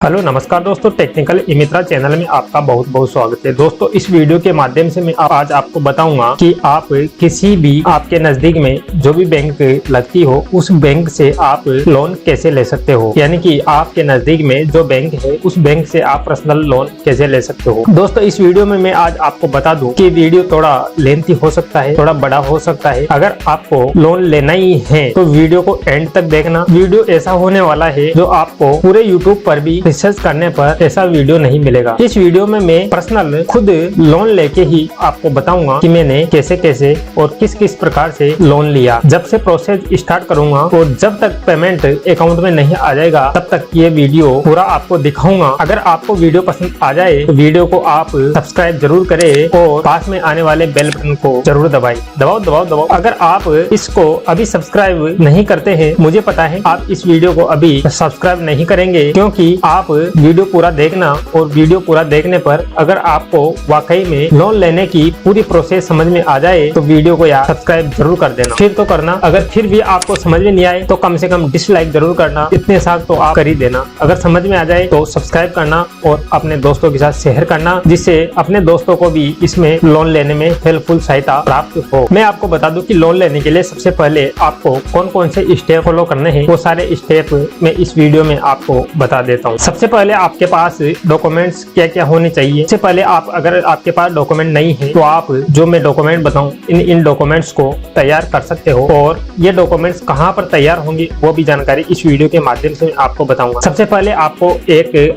Hello नमस्कार दोस्तों, technical ई-मित्रा channel में आपका बहुत बहुत स्वागत है। दोस्तों इस वीडियो के माध्यम से मैं आज आपको बताऊंगा कि आप किसी भी आपके नजदीक में जो भी बैंक लगती हो उस बैंक से आप लोन कैसे ले सकते हो, यानी कि आपके नजदीक में जो बैंक है उस बैंक से आप पर्सनल लोन कैसे ले सकते हो। दोस्तों इस वीडियो में मैं आज आपको बता दूं कि वीडियो थोड़ा लेंथी हो सकता है, थोड़ा बड़ा हो सकता है। अगर आपको लोन लेना ही है तो वीडियो को एंड तक देखना। वीडियो ऐसा होने वाला है जो आपको पूरे यूट्यूब पर भी रिसर्च करने पर ऐसा वीडियो नहीं मिलेगा। इस वीडियो में मैं पर्सनल खुद लोन लेके ही आपको बताऊंगा कि मैंने कैसे कैसे और किस किस प्रकार से लोन लिया। जब से प्रोसेस स्टार्ट करूंगा और जब तक पेमेंट अकाउंट में नहीं आ जाएगा तब तक ये वीडियो पूरा आपको दिखाऊंगा। अगर आपको वीडियो पसंद आ जाए तो वीडियो को आप सब्सक्राइब जरूर करें और पास में आने वाले बेल बटन को जरूर दबाओ। अगर आप इसको अभी सब्सक्राइब नहीं करते हैं, मुझे पता है आप इस वीडियो को अभी सब्सक्राइब नहीं करेंगे, क्योंकि आप वीडियो पूरा देखना और वीडियो पूरा देखने पर अगर आपको वाकई में लोन लेने की पूरी प्रोसेस समझ में आ जाए तो वीडियो को यार सब्सक्राइब जरूर कर देना। फिर तो करना, अगर फिर भी आपको समझ में नहीं आए तो कम से कम डिसलाइक जरूर करना। इतने साथ तो आप कर ही देना। अगर समझ में आ जाए तो सब्सक्राइब करना और अपने दोस्तों के साथ शेयर करना, जिससे अपने दोस्तों को भी इसमें लोन लेने में हेल्पफुल सहायता प्राप्त हो। मैं आपको बता दूं कि लोन लेने के लिए सबसे पहले आपको कौन कौन से स्टेप फॉलो करने हैं, वो सारे स्टेप मैं इस वीडियो में आपको बता देता हूँ। सबसे पहले आपके पास डॉक्यूमेंट्स क्या क्या होने चाहिए। सबसे पहले अगर आपके पास डॉक्यूमेंट नहीं है तो आप जो मैं डॉक्यूमेंट बताऊं इन डॉक्यूमेंट्स को तैयार कर सकते हो, और ये डॉक्यूमेंट्स कहां पर तैयार होंगे वो भी जानकारी इस वीडियो के माध्यम से आपको बताऊंगा। सबसे पहले आपको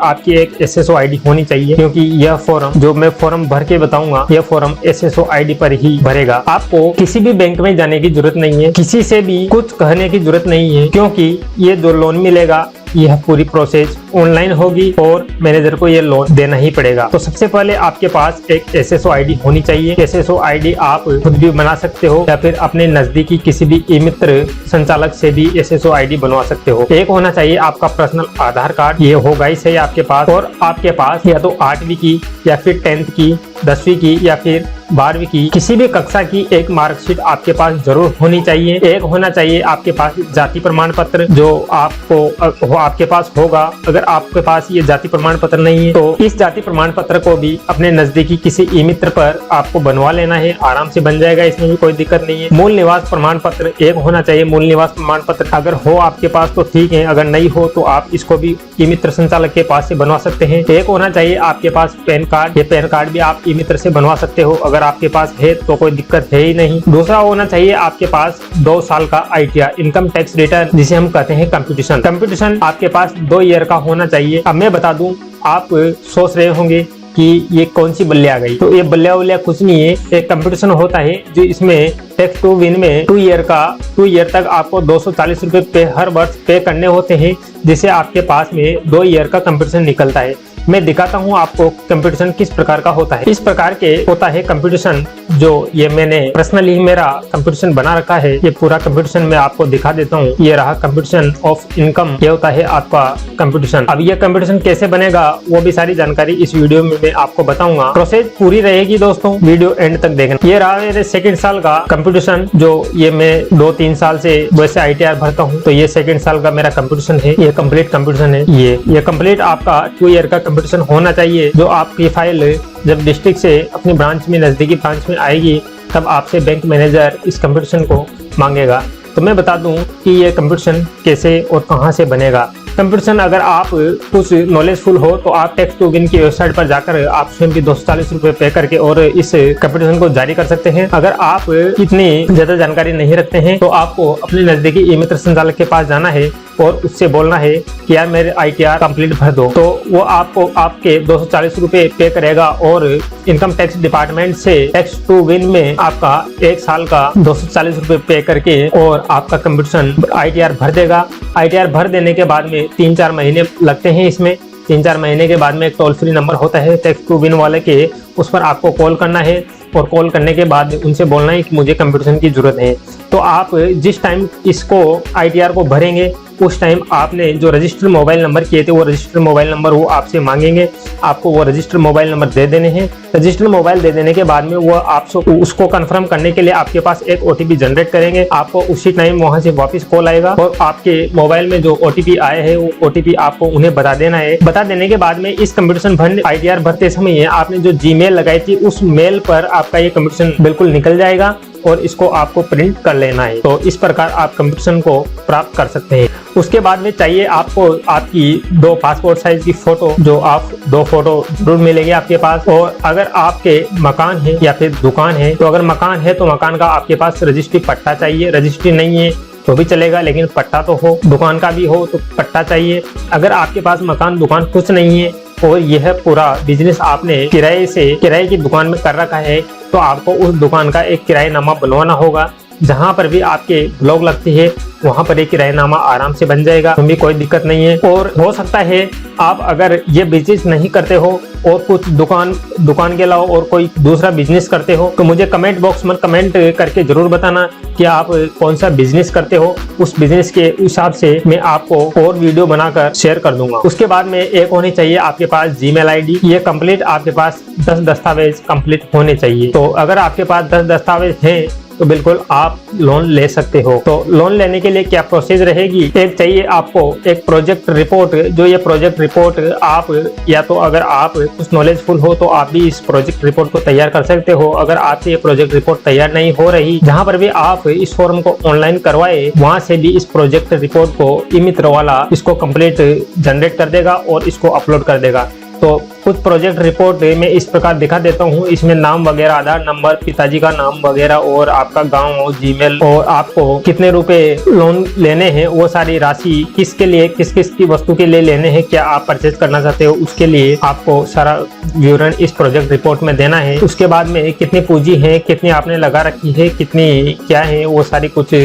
आपकी एक SSO ID होनी चाहिए, क्योंकि यह फॉर्म जो मैं फॉर्म भर के बताऊंगा यह फॉर्म SSO ID पर ही भरेगा। आपको किसी भी बैंक में जाने की जरूरत नहीं है, किसी से भी कुछ कहने की जरूरत नहीं है, क्योंकि ये जो लोन मिलेगा यह पूरी प्रोसेस ऑनलाइन होगी और मैनेजर को ये लोन देना ही पड़ेगा। तो सबसे पहले आपके पास एक SSO ID होनी चाहिए। SSO ID आप खुद भी बना सकते हो या फिर अपने नजदीकी किसी भी ई-मित्र संचालक से भी SSO ID बनवा सकते हो। एक होना चाहिए आपका पर्सनल आधार कार्ड, ये होगा ही सही आपके पास, और आपके पास या तो 8वीं की या फिर 10th की, 10वीं की या फिर 12वीं की किसी भी कक्षा की एक मार्कशीट आपके पास जरूर होनी चाहिए। एक होना चाहिए आपके पास जाति प्रमाण पत्र, जो आपके पास होगा। अगर आपके पास ये जाति प्रमाण पत्र नहीं है तो इस जाति प्रमाण पत्र को भी अपने नजदीकी किसी ई-मित्र पर आपको बनवा लेना है, आराम से बन जाएगा, इसमें भी कोई दिक्कत नहीं है। मूल निवास प्रमाण पत्र एक होना चाहिए। मूल निवास प्रमाण पत्र अगर हो आपके पास तो ठीक है, अगर नहीं हो तो आप इसको भी ई-मित्र संचालक के पास से बनवा सकते हैं। एक होना चाहिए आपके पास पैन कार्ड, ये पैन कार्ड भी आप ई-मित्र से बनवा सकते हो, अगर आपके पास है तो कोई दिक्कत है ही नहीं। दूसरा होना चाहिए आपके पास 2 साल का ITR इनकम टैक्स रिटर्न, जिसे हम कहते हैं कंप्यूटेशन आपके पास 2 ईयर का होना चाहिए। अब मैं बता दूं, आप सोच रहे होंगे कि ये कौन सी बल्ले आ गई, तो ये बल्ले कुछ नहीं है। एक कंप्यूटेशन होता है जो इसमें टैक्स टू विन में 2 ईयर तक आपको 240 रुपए हर वर्ष पे करने होते हैं, जिससे आपके पास में 2 ईयर का कंप्यूटेशन निकलता है। मैं दिखाता हूँ आपको कंप्यूटेशन किस प्रकार का होता है। इस प्रकार के होता है कंप्यूटेशन, जो ये मैंने पर्सनली मेरा कंप्यूटेशन बना रखा है। ये पूरा कंप्यूटेशन मैं आपको दिखा देता हूँ। ये रहा कंप्यूटेशन ऑफ इनकम, ये होता है आपका कंप्यूटेशन। अब ये कंप्यूटेशन कैसे बनेगा वो भी सारी जानकारी इस वीडियो में मैं आपको बताऊंगा। प्रोसेस पूरी रहेगी दोस्तों, वीडियो एंड तक देखना। ये रहा मेरे 2nd साल का कंप्यूटेशन, जो ये मैं 2-3 साल से वैसे ITR भरता हूँ, तो ये 2nd साल का मेरा कंप्यूटेशन है। ये कंप्लीट कंप्यूटेशन है। ये कंप्लीट आपका 2 ईयर का कंप्यूटेशन होना चाहिए। जो आपकी फाइल जब डिस्ट्रिक्ट से अपनी ब्रांच में, नजदीकी ब्रांच में आएगी, तब आपसे बैंक मैनेजर इस कंप्यूटेशन को मांगेगा। तो मैं बता दूं कि ये कंप्यूटेशन कैसे और कहां से बनेगा। कंप्यूटेशन अगर आप कुछ नॉलेजफुल हो तो आप टैक्स टू विन की वेबसाइट पर जाकर आप स्वयं भी 240 रुपए पे करके और इस कंप्यूटेशन को जारी कर सकते हैं। अगर आप इतनी ज्यादा जानकारी नहीं रखते हैं तो आपको अपने नजदीकी ई-मित्र संचालक के पास जाना है और उससे बोलना है कि यार मेरे ITR कंप्लीट भर दो, तो वो आपको आपके 240 रुपए पे करेगा और इनकम टैक्स डिपार्टमेंट से टैक्स टू विन में आपका 1 साल का 240 रुपए पे करके और आपका कंप्यूटेशन ITR भर देगा। ITR भर देने के बाद में 3-4 महीने लगते हैं। इसमें 3-4 महीने के बाद में एक टोल फ्री नंबर होता है टैक्स टू विन वाले के, उस पर आपको कॉल करना है और कॉल करने के बाद उनसे बोलना है कि मुझे कंप्यूटेशन की जरूरत है। तो आप जिस टाइम इसको ITR को भरेंगे उस टाइम आपने जो रजिस्टर्ड मोबाइल नंबर किए थे वो रजिस्टर्ड मोबाइल नंबर वो आपसे मांगेंगे, आपको वो रजिस्टर्ड मोबाइल नंबर दे देने हैं। रजिस्टर्ड मोबाइल दे देने के बाद में वो आपसे उसको कंफर्म करने के लिए आपके पास एक ओटीपी जनरेट करेंगे, आपको उसी टाइम वहां से वापस कॉल आएगा और आपके मोबाइल में जो ओटीपी आए हैं वो ओटीपी आपको उन्हें बता देना है। बता देने के बाद में इस कंप्यूटेशन फंड आईटीआर भरते समय आपने जो जीमेल लगाई थी उस मेल पर आपका ये कंप्यूटेशन बिल्कुल निकल जाएगा और इसको आपको प्रिंट कर लेना है। तो इस प्रकार आप कंप्यूटेशन को प्राप्त कर सकते हैं। उसके बाद में चाहिए आपको आपकी 2 पासपोर्ट साइज की फोटो, जो आप 2 फोटो जरूर मिलेगी आपके पास। और अगर आपके मकान है या फिर दुकान है, तो अगर मकान है तो मकान का आपके पास रजिस्ट्री पट्टा चाहिए, रजिस्ट्री नहीं है तो भी चलेगा लेकिन पट्टा तो हो, दुकान का भी हो तो पट्टा चाहिए। अगर आपके पास मकान दुकान कुछ नहीं है और यह पूरा बिजनेस आपने किराए की दुकान में कर रखा है, तो आपको उस दुकान का एक किराएनामा बनवाना होगा। जहाँ पर भी आपके ब्लॉग लगती है वहाँ पर एक किराएनामा आराम से बन जाएगा, तो भी कोई दिक्कत नहीं है। और हो सकता है आप अगर ये बिजनेस नहीं करते हो और कुछ दुकान के अलावा और कोई दूसरा बिजनेस करते हो, तो मुझे कमेंट बॉक्स में कमेंट करके जरूर बताना कि आप कौन सा बिजनेस करते हो। उस बिजनेस के हिसाब से मैं आपको और वीडियो बनाकर शेयर कर दूंगा। उसके बाद में एक होनी चाहिए आपके पास जीमेल आईडी। ये कंप्लीट आपके पास 10 दस्तावेज कंप्लीट होने चाहिए। तो अगर आपके पास 10 दस्तावेज हैं तो बिल्कुल आप लोन ले सकते हो। तो लोन लेने के लिए क्या प्रोसेस रहेगी, एक चाहिए आपको एक प्रोजेक्ट रिपोर्ट। जो ये प्रोजेक्ट रिपोर्ट आप या तो अगर आप कुछ नॉलेजफुल हो तो आप भी इस प्रोजेक्ट रिपोर्ट को तैयार कर सकते हो। अगर आपसे ये प्रोजेक्ट रिपोर्ट तैयार नहीं हो रही, जहाँ पर भी आप इस फॉर्म को ऑनलाइन करवाए वहां से भी इस प्रोजेक्ट रिपोर्ट को ई-मित्र वाला इसको कंप्लीट जनरेट कर देगा और इसको अपलोड कर देगा। तो कुछ प्रोजेक्ट रिपोर्ट में इस प्रकार दिखा देता हूँ। इसमें नाम वगैरह, आधार नंबर, पिताजी का नाम वगैरह और आपका गांव, जीमेल और आपको कितने रुपए लोन लेने हैं, वो सारी राशि किसके लिए, किस की वस्तु के लिए लेने हैं, क्या आप परचेज करना चाहते हो, उसके लिए आपको सारा विवरण इस प्रोजेक्ट रिपोर्ट में देना है। उसके बाद में कितनी पूंजी है, कितनी आपने लगा रखी है, कितनी क्या है, वो सारी कुछ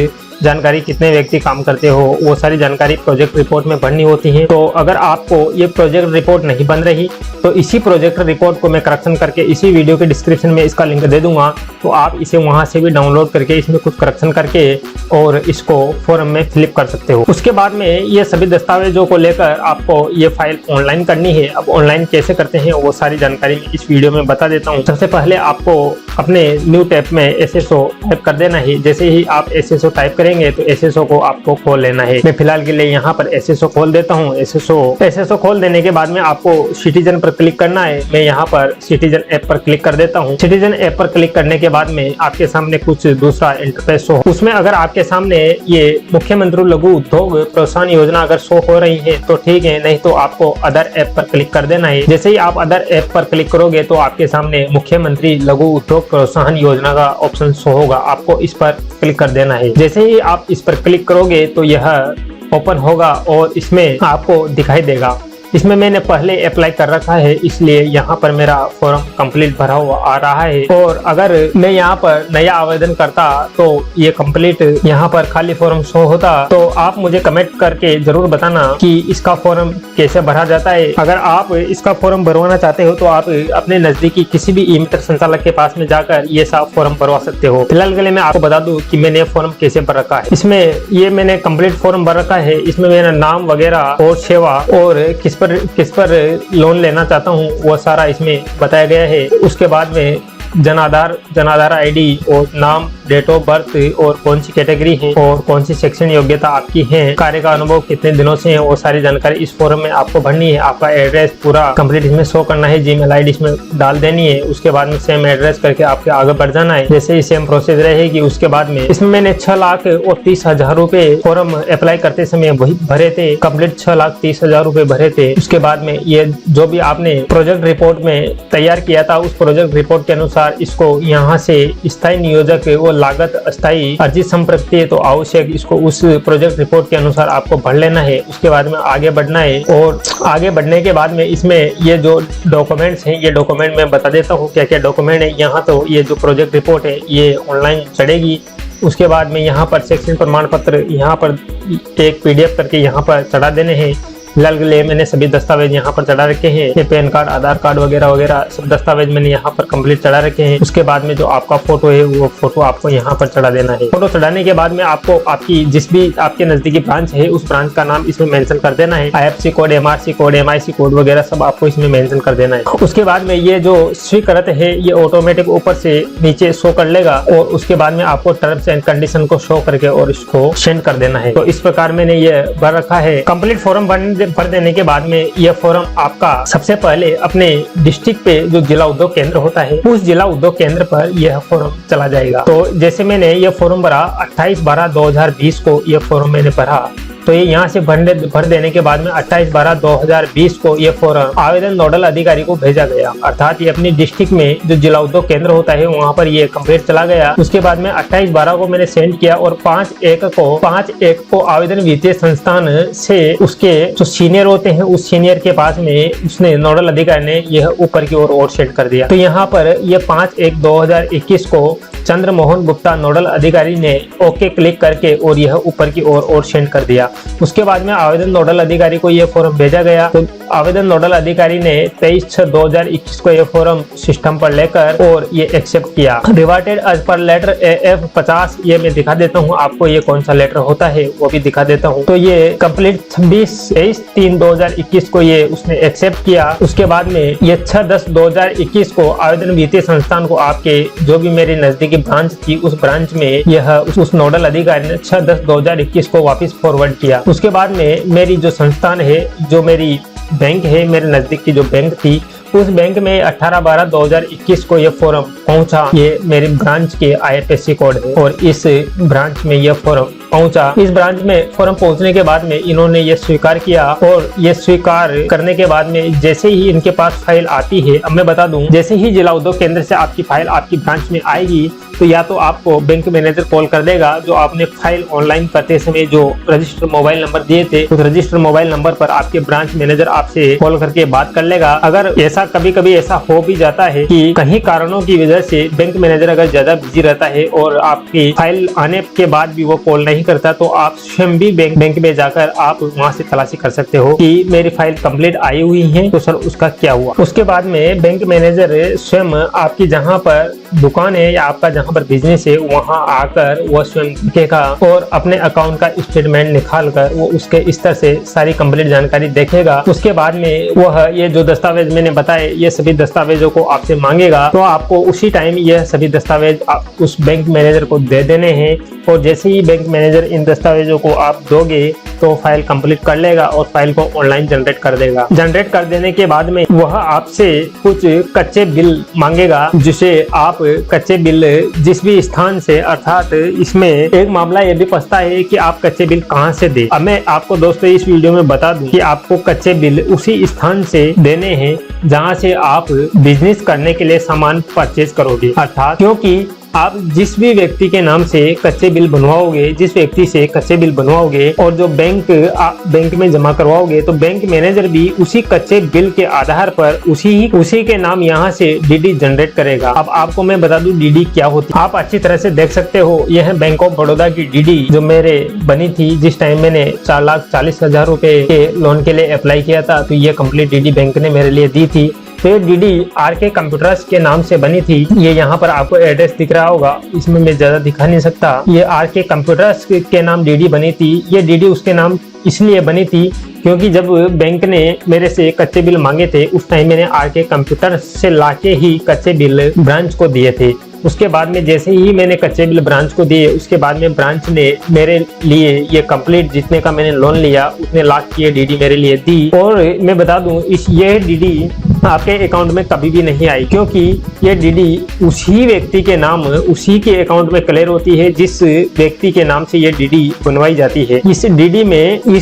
जानकारी, कितने व्यक्ति काम करते हो, वो सारी जानकारी प्रोजेक्ट रिपोर्ट में भरनी होती है। तो अगर आपको ये प्रोजेक्ट रिपोर्ट नहीं बन रही तो इसी प्रोजेक्ट रिपोर्ट को मैं करेक्शन करके इसी वीडियो के डिस्क्रिप्शन में इसका लिंक दे दूंगा, तो आप इसे वहां से भी डाउनलोड करके इसमें कुछ करेक्शन करके और इसको फॉर्म में फिलिप कर सकते हो। उसके बाद में ये सभी दस्तावेजों को लेकर आपको ये फाइल ऑनलाइन करनी है। अब ऑनलाइन कैसे करते हैं वो सारी जानकारी मैं इस वीडियो में बता देता हूँ। सबसे पहले आपको अपने न्यू टैब में SSO टाइप कर देना है। जैसे ही आप SSO टाइप करेंगे तो SSO को आपको खोल लेना है। मैं फिलहाल के लिए यहाँ पर SSO खोल देता हूँ। SSO खोल देने के बाद में आपको सिटीजन पर क्लिक करना है। मैं यहाँ पर सिटीजन ऐप पर क्लिक कर देता हूँ। सिटीजन ऐप पर क्लिक करने के बाद में आपके सामने कुछ दूसरा इंटरफेस शो, उसमें अगर आपके सामने ये मुख्यमंत्री लघु उद्योग प्रोत्साहन योजना अगर शो हो रही है तो ठीक है, नहीं तो आपको अदर ऐप पर क्लिक कर देना है। जैसे ही आप अदर ऐप पर क्लिक करोगे तो आपके सामने मुख्यमंत्री लघु उद्योग प्रोत्साहन योजना का ऑप्शन शो होगा, आपको इस पर क्लिक कर देना है। जैसे ही आप इस पर क्लिक करोगे तो यह ओपन होगा और इसमें आपको दिखाई देगा। इसमें मैंने पहले अप्लाई कर रखा है इसलिए यहाँ पर मेरा फॉर्म कंप्लीट भरा हुआ आ रहा है। और अगर मैं यहाँ पर नया आवेदन करता तो ये कंप्लीट यहाँ पर खाली फॉर्म शो होता। तो आप मुझे कमेंट करके जरूर बताना कि इसका फॉर्म कैसे भरा जाता है। अगर आप इसका फॉर्म भरवाना चाहते हो तो आप अपने नजदीकी किसी भी ई-मित्र संचालक के पास में जाकर ये सब फॉर्म भरवा सकते हो। फिलहाल के लिए मैं आपको बता दूं कि मैंने फॉर्म कैसे भर रखा है। इसमें ये मैंने कंप्लीट फॉर्म भर रखा है। इसमें मेरा नाम वगैरह और सेवा और किस पर लोन लेना चाहता हूँ वो सारा इसमें बताया गया है। उसके बाद में जन आधार आईडी और नाम, डेट ऑफ बर्थ और कौन सी कैटेगरी है और कौन सी सेक्शन योग्यता आपकी है, कार्य का अनुभव कितने दिनों से है, वो सारी जानकारी इस फॉर्म में आपको भरनी है। आपका एड्रेस पूरा कंप्लीट इसमें शो करना है, जीमेल आईडी इसमें डाल देनी है। उसके बाद में सेम एड्रेस करके आपके आगे बढ़ जाना है। जैसे ही सेम प्रोसेस रहेगी उसके बाद में इसमें मैंने 6,30,000 रुपए फॉर्म अप्लाई करते समय वही भरे थे, कंप्लीट 6,30,000 रुपए भरे थे। उसके बाद में ये जो भी आपने प्रोजेक्ट रिपोर्ट में तैयार किया था उस प्रोजेक्ट रिपोर्ट के अनुसार इसको यहाँ से स्थायी नियोजक वो लागत अस्थायी अर्जित संपत्ति तो आवश्यक, इसको उस प्रोजेक्ट रिपोर्ट के अनुसार आपको भर लेना है। उसके बाद में आगे बढ़ना है और आगे बढ़ने के बाद में इसमें ये जो डॉक्यूमेंट्स हैं ये डॉक्यूमेंट मैं बता देता हूँ क्या क्या डॉक्यूमेंट है। यहाँ तो ये जो प्रोजेक्ट रिपोर्ट है ये ऑनलाइन चढ़ेगी। उसके बाद में यहाँ पर सेक्शन प्रमाण पत्र यहाँ पर एक PDF करके यहाँ पर चढ़ा देने हैं। लिए मैंने सभी दस्तावेज यहाँ पर चढ़ा रखे हैं। ये पैन कार्ड, आधार कार्ड वगैरह वगैरह सब दस्तावेज मैंने यहाँ पर कंप्लीट चढ़ा रखे हैं। उसके बाद में जो आपका फोटो है वो फोटो आपको यहाँ पर चढ़ा देना है। फोटो चढ़ाने के बाद में आपको आपकी जिस भी आपके नजदीकी ब्रांच है उस ब्रांच का नाम इसमें मेंशन कर देना है। IFSC code, MRC code, MIC code वगैरह सब आपको इसमें मेंशन कर देना है। उसके बाद में ये जो स्वीकृत है ये ऑटोमेटिक ऊपर से नीचे शो कर लेगा और उसके बाद में आपको टर्म्स एंड कंडीशन को शो करके और इसको सेंड कर देना है। तो इस प्रकार मैंने ये भर रखा है। कंप्लीट फॉर्म भर देने के बाद में यह फॉर्म आपका सबसे पहले अपने डिस्ट्रिक्ट पे जो जिला उद्योग केंद्र होता है उस जिला उद्योग केंद्र पर यह फॉर्म चला जाएगा। तो जैसे मैंने यह फॉर्म भरा 28/12/2020 को यह फॉर्म मैंने भरा, तो ये यहाँ से भर देने के बाद में 28/12/2020 को ये फॉर्म आवेदन नोडल अधिकारी को भेजा गया। अर्थात ये अपनी डिस्ट्रिक्ट में जो जिला उद्योग केंद्र होता है वहाँ पर ये कंप्लीट चला गया। उसके बाद में 28/12 को मैंने सेंड किया और 5/1 को आवेदन वित्तीय संस्थान से उसके जो सीनियर होते हैं उस सीनियर के पास में उसने नोडल अधिकारी ने यह ऊपर की ओर सेंड कर दिया। तो यहाँ पर यह 5/1/2021 को चंद्रमोहन गुप्ता नोडल अधिकारी ने ओके क्लिक करके और यह ऊपर की ओर सेंड कर दिया। उसके बाद में आवेदन नोडल अधिकारी को यह फॉर्म भेजा गया। तो आवेदन नोडल अधिकारी ने 23/6/2021 को यह फॉर्म सिस्टम पर लेकर और ये एक्सेप्ट किया। रिवार्टेड एज पर लेटर AF 50, ये मैं दिखा देता हूँ आपको ये कौन सा लेटर होता है वो भी दिखा देता हूँ। तो ये कंप्लीट 26/3/2021 को ये उसने एक्सेप्ट किया। उसके बाद में ये 6/10/2021 को आवेदन वित्तीय संस्थान को आपके जो भी मेरी नजदीकी ब्रांच थी उस ब्रांच में यह उस नोडल अधिकारी ने 6/10/2021 को वापस फॉरवर्ड किया। उसके बाद में मेरी जो संस्थान है, जो मेरी बैंक है, मेरे नजदीक की जो बैंक थी उस बैंक में 18/12/2021 को यह फॉर्म पहुंचा। ये मेरी ब्रांच के IFSC कोड है और इस ब्रांच में यह फॉर्म पहुंचा। इस ब्रांच में फॉर्म पहुंचने के बाद में इन्होंने ये स्वीकार किया और ये स्वीकार करने के बाद में जैसे ही इनके पास फाइल आती है, अब मैं बता दूं, जैसे ही जिला उद्योग केंद्र से आपकी फाइल आपकी ब्रांच में आएगी तो या तो आपको बैंक मैनेजर कॉल कर देगा, जो आपने फाइल ऑनलाइन करते समय जो रजिस्टर मोबाइल नंबर दिए थे उस रजिस्टर मोबाइल नंबर पर आपके ब्रांच मैनेजर आपसे कॉल करके बात कर लेगा। अगर ऐसा कभी ऐसा हो भी जाता है कि कहीं कारणों की वजह से बैंक मैनेजर अगर ज्यादा बिजी रहता है और आपकी फाइल आने के बाद भी वो कॉल नहीं करता, तो आप स्वयं भी बैंक में जाकर आप वहां से तलाशी कर सकते हो कि मेरी फाइल कंप्लीट आई हुई है तो सर उसका क्या हुआ। उसके बाद में बैंक मैनेजर स्वयं आपकी जहां पर दुकान है या आपका जहां पर बिजनेस है वहां आकर वो स्वयं देखेगा और अपने अकाउंट का स्टेटमेंट निकाल कर वो उसके स्तर से सारी कंप्लीट जानकारी देखेगा। उसके बाद में वह ये जो दस्तावेज मैंने बताए ये सभी दस्तावेजों को आपसे मांगेगा, तो आपको उसी टाइम यह सभी दस्तावेज उस बैंक मैनेजर को दे देने हैं और जैसे ही बैंक मैनेजर इन दस्तावेजों को आप दोगे तो फाइल कंप्लीट कर लेगा और फाइल को ऑनलाइन जनरेट कर देगा। जनरेट कर देने के बाद में वह आपसे कुछ कच्चे बिल मांगेगा, जिसे आप कच्चे बिल जिस भी स्थान से, अर्थात इसमें एक मामला यह भी फंसता है कि आप कच्चे बिल कहां से दे। अब मैं आपको दोस्तों इस वीडियो में बता दूं कि आपको कच्चे बिल उसी स्थान से देने हैं जहां से आप बिजनेस करने के लिए सामान परचेज करोगे। अर्थात क्योंकि आप जिस भी व्यक्ति के नाम से कच्चे बिल बनवाओगे, जिस व्यक्ति से कच्चे बिल बनवाओगे और जो बैंक में जमा करवाओगे, तो बैंक मैनेजर भी उसी कच्चे बिल के आधार पर उसी के नाम यहाँ से DD जनरेट करेगा। अब आपको मैं बता दूं DD क्या होती है, आप अच्छी तरह से देख सकते हो। यह है बैंक ऑफ बड़ौदा की DD जो मेरे बनी थी जिस टाइम मैंने 4,40,000 रुपए के लोन के लिए अप्लाई किया था, तो ये कंप्लीट DD बैंक ने मेरे लिए दी थी। तो ये DD RK कंप्यूटर्स के नाम से बनी थी। ये यहाँ पर आपको एड्रेस दिख रहा होगा, इसमें मैं ज्यादा दिखा नहीं सकता। ये RK कंप्यूटर्स के नाम DD बनी थी। ये DD उसके नाम इसलिए बनी थी क्योंकि जब बैंक ने मेरे से कच्चे बिल मांगे थे उस टाइम मैंने RK कंप्यूटर्स से लाके ही कच्चे बिल ब्रांच को दिए थे। उसके बाद में जैसे ही मैंने कच्चे बिल ब्रांच को दिए उसके बाद में ब्रांच ने मेरे लिए ये कंप्लीट जितने का मैंने लोन लिया उतने लाख की ये DD मेरे लिए दी। और मैं बता दूं ये DD आपके अकाउंट में कभी भी नहीं आई, क्योंकि ये DD उसी व्यक्ति के नाम उसी के अकाउंट में क्लियर होती है जिस व्यक्ति के नाम से ये DD बनवाई जाती है। इस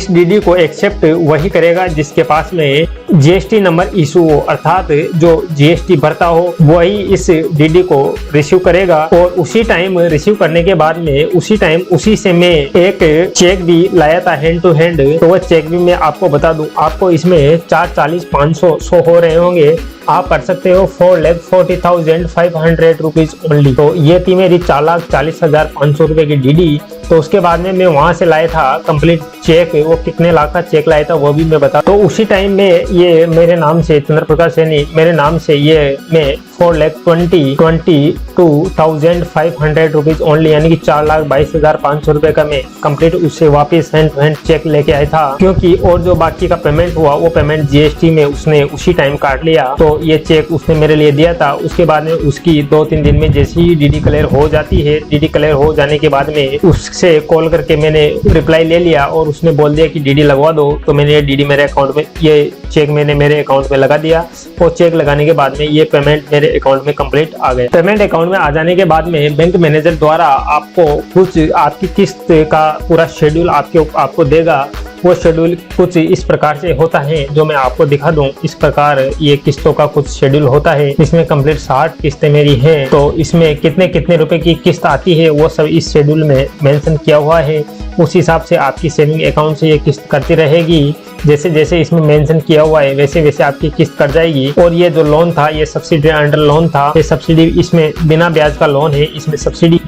DD को एक्सेप्ट वही करेगा जिसके पास में GST नंबर इशू हो, अर्थात जो GST भरता हो वही इस DD को रिसीव करेगा। और उसी टाइम रिसीव करने के बाद में उसी से मैं एक चेक भी लाया था हैंड टू हैंड, तो वह चेक भी मैं आपको बता दूं, आपको इसमें 440, 500, 100 हो रहे होंगे। आप कर सकते हो 4,40,500 रुपीज ओनली। तो ये थी मेरी 4,40,500 रुपए की डीडी। तो उसके बाद में मैं वहां से लाया था कंप्लीट चेक, वो कितने लाख का चेक लाया था वो भी मैं बता। तो उसी टाइम में ये मेरे नाम से, चंद्र प्रकाश सैनी मेरे नाम से, ये मैं 4,22,500 रुपीज ओनली, यानी कि 4,22,500 रुपए का मैं कंप्लीट उससे वापस हैंड टू हैंड चेक लेके आया था। क्योंकि और जो बाकी का पेमेंट हुआ वो पेमेंट जीएसटी में उसने उसी टाइम काट लिया। तो ये चेक उसने मेरे लिए दिया था। उसके बाद में उसकी 2-3 दिन में जैसे ही डीडी क्लियर हो जाती है, डीडी क्लियर हो जाने के बाद में उससे कॉल करके मैंने रिप्लाई ले लिया और उसने बोल दिया कि डीडी लगवा दो। तो मैंने ये डीडी मेरे अकाउंट में, ये चेक मैंने मेरे अकाउंट में लगा दिया। और चेक लगाने के बाद में ये पेमेंट मेरे अकाउंट में कंप्लीट आ गए। पेमेंट अकाउंट में आ जाने के बाद में बैंक मैनेजर द्वारा आपको कुछ आपकी किस्त का पूरा शेड्यूल आपको देगा। वो शेड्यूल कुछ इस प्रकार से होता है, जो मैं आपको दिखा दूं। इस प्रकार ये किस्तों का कुछ शेड्यूल होता है। इसमें कंप्लीट 60 किस्तें मेरी हैं। तो इसमें कितने कितने रुपए की किस्त आती है वो सब इस शेड्यूल में मेंशन किया हुआ है। उस हिसाब से आपकी सेविंग अकाउंट से ये किस्त करती रहेगी। जैसे जैसे इसमें मेंशन किया हुआ है वैसे वैसे आपकी किस्त कट जाएगी। और ये जो लोन था ये सब्सिडी अंडर लोन था। ये सब्सिडी, इसमें बिना ब्याज का लोन है, इसमें सब्सिडी।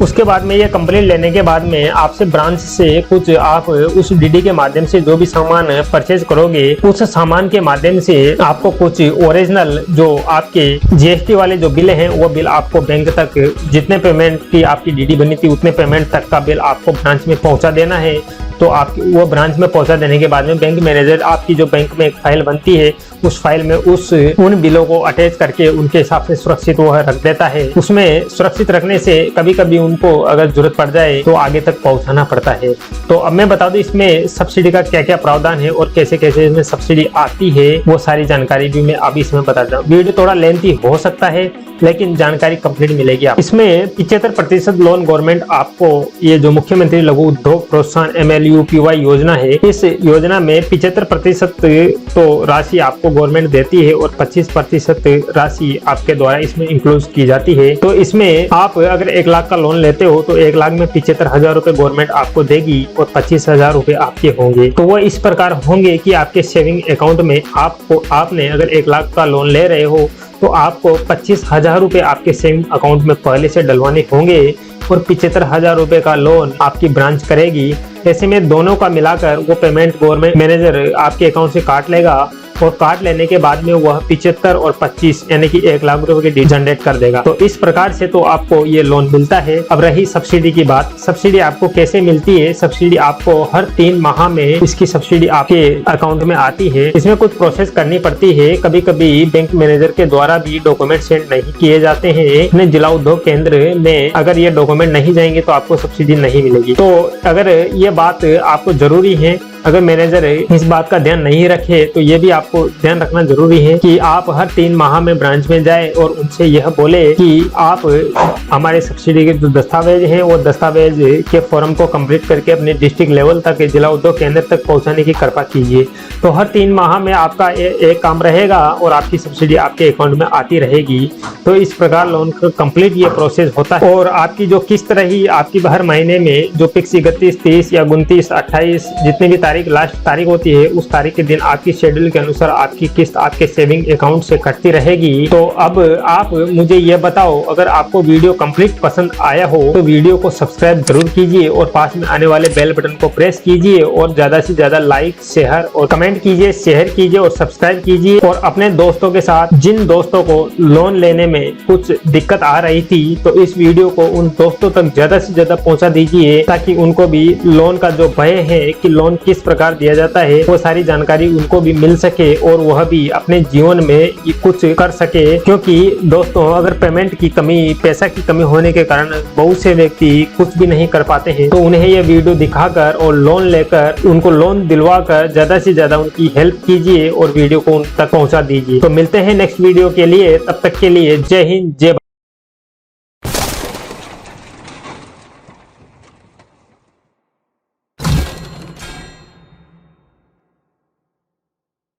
उसके बाद में ये कंप्लीट लेने के बाद में आपसे ब्रांच से कुछ आप उस डीडी के माध्यम से जो भी सामान परचेज करोगे, उस सामान के माध्यम से आपको कुछ ओरिजिनल जो आपके जीएसटी वाले जो बिल हैं वो बिल आपको बैंक तक, जितने पेमेंट की आपकी डीडी बनी थी उतने पेमेंट तक का बिल आपको ब्रांच में पहुंचा देना है। तो आप वो ब्रांच में पहुंचा देने के बाद में बैंक मैनेजर आपकी जो बैंक में एक फाइल बनती है, उस फाइल में उन बिलों को अटैच करके उनके हिसाब से सुरक्षित वो रख देता है। उसमें सुरक्षित रखने से कभी कभी उनको अगर जरूरत पड़ जाए तो आगे तक पहुंचाना पड़ता है। तो अब मैं बता दूं इसमें सब्सिडी का क्या क्या प्रावधान है और कैसे कैसे इसमें सब्सिडी आती है, वो सारी जानकारी भी मैं अभी इसमें बताता हूँ। वीडियो थोड़ा लेंथी हो सकता है लेकिन जानकारी कंप्लीट मिलेगी। इसमें 75% लोन गवर्नमेंट आपको, ये जो मुख्यमंत्री लघु उद्योग प्रोत्साहन MLUPY योजना है, इस योजना में 75% तो राशि आपको गवर्नमेंट देती है और 25% राशि आपके द्वारा इसमें इंक्लूड की जाती है। तो इसमें आप अगर 1 लाख का लोन लेते हो तो 1 लाख में 75,000 रुपए गवर्नमेंट आपको देगी और 25,000 रुपए आपके होंगे। तो वो इस प्रकार होंगे कि आपके सेविंग अकाउंट में आपने अगर 1 लाख का लोन ले रहे हो तो आपको 25,000 रुपए आपके सेविंग अकाउंट में पहले से डलवाने होंगे और 75,000 रुपए का लोन आपकी ब्रांच करेगी। ऐसे में दोनों का मिलाकर वो पेमेंट गवर्नमेंट मैनेजर आपके अकाउंट से काट लेगा और काट लेने के बाद में वह 75 और 25 यानी कि 1 लाख रुपए की जनरेट कर देगा। तो इस प्रकार से तो आपको ये लोन मिलता है। अब रही सब्सिडी की बात, सब्सिडी आपको कैसे मिलती है? सब्सिडी आपको हर 3 माह में इसकी सब्सिडी आपके अकाउंट में आती है। इसमें कुछ प्रोसेस करनी पड़ती है। कभी कभी बैंक मैनेजर के द्वारा भी डॉक्यूमेंट सेंड नहीं किए जाते हैं अपने जिला उद्योग केंद्र में। अगर ये डॉक्यूमेंट नहीं जाएंगे तो आपको सब्सिडी नहीं मिलेगी। तो अगर ये बात आपको जरूरी है, अगर मैनेजर इस बात का ध्यान नहीं रखे तो ये भी आपको ध्यान रखना जरूरी है कि आप हर 3 माह में ब्रांच में जाए और उनसे यह बोले कि आप हमारे सब्सिडी के जो दस्तावेज हैं वो दस्तावेज के फॉर्म को कंप्लीट करके अपने डिस्ट्रिक्ट लेवल तक, जिला उद्योग केंद्र तक पहुंचाने की कृपा कीजिए। तो हर 3 माह में आपका एक काम रहेगा और आपकी सब्सिडी आपके अकाउंट में आती रहेगी। तो इस प्रकार लोन का कंप्लीट ये प्रोसेस होता है। और आपकी जो किस्त रही आपकी हर महीने में जो फिक्स 31, 30 या 29, 28 जितनी भी लास्ट तारीख होती है, उस तारीख के दिन आपकी शेड्यूल के अनुसार आपकी किस्त आपके सेविंग अकाउंट से कटती रहेगी। तो अब आप मुझे ये बताओ, अगर आपको वीडियो कंप्लीट पसंद आया हो तो वीडियो को सब्सक्राइब जरूर कीजिए और पास में आने वाले बेल बटन को प्रेस कीजिए और ज्यादा से ज्यादा लाइक, शेयर और कमेंट कीजिए, शेयर कीजिए और सब्सक्राइब कीजिए। और अपने दोस्तों के साथ, जिन दोस्तों को लोन लेने में कुछ दिक्कत आ रही थी, तो इस वीडियो को उन दोस्तों तक ज्यादा से ज्यादा पहुंचा दीजिए ताकि उनको भी लोन का जो भय है कि लोन किस प्रकार दिया जाता है वो सारी जानकारी उनको भी मिल सके और वह भी अपने जीवन में कुछ कर सके। क्योंकि दोस्तों, अगर पेमेंट की कमी, पैसा की कमी होने के कारण बहुत से व्यक्ति कुछ भी नहीं कर पाते हैं, तो उन्हें यह वीडियो दिखाकर और लोन लेकर उनको लोन दिलवाकर ज्यादा से ज्यादा उनकी हेल्प कीजिए और वीडियो को उन तक पहुंचा दीजिए। तो मिलते हैं नेक्स्ट वीडियो के लिए, तब तक के लिए जय हिंद, जय भारत।